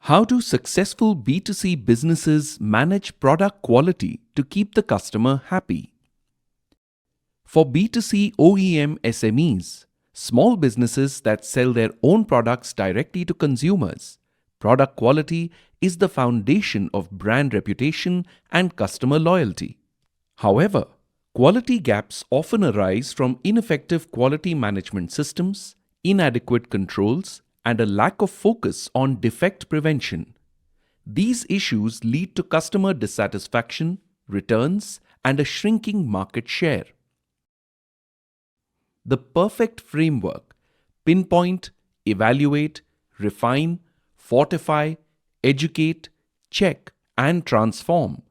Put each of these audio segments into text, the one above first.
How do successful B2C businesses manage product quality to keep the customer happy? For B2C OEM SMEs, small businesses that sell their own products directly to consumers, product quality is the foundation of brand reputation and customer loyalty. However, quality gaps often arise from ineffective quality management systems, inadequate controls, and a lack of focus on defect prevention. These issues lead to customer dissatisfaction, returns, and a shrinking market share. The perfect framework: pinpoint, evaluate, refine, fortify, educate, check, and transform,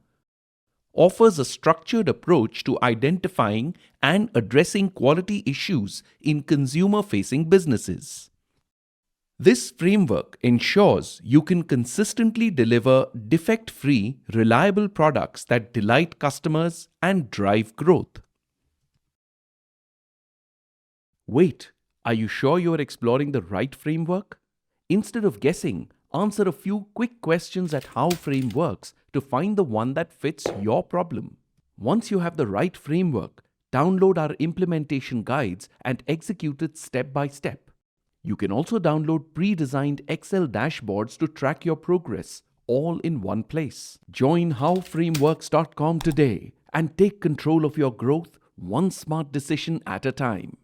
offers a structured approach to identifying and addressing quality issues in consumer-facing businesses. This framework ensures you can consistently deliver defect-free, reliable products that delight customers and drive growth. Wait, are you sure you are exploring the right framework? Instead of guessing, answer a few quick questions at How Frame works to find the one that fits your problem. Once you have the right framework, download our implementation guides and execute it step by step. You can also download pre-designed Excel dashboards to track your progress, all in one place. Join howframeworks.com today and take control of your growth, one smart decision at a time.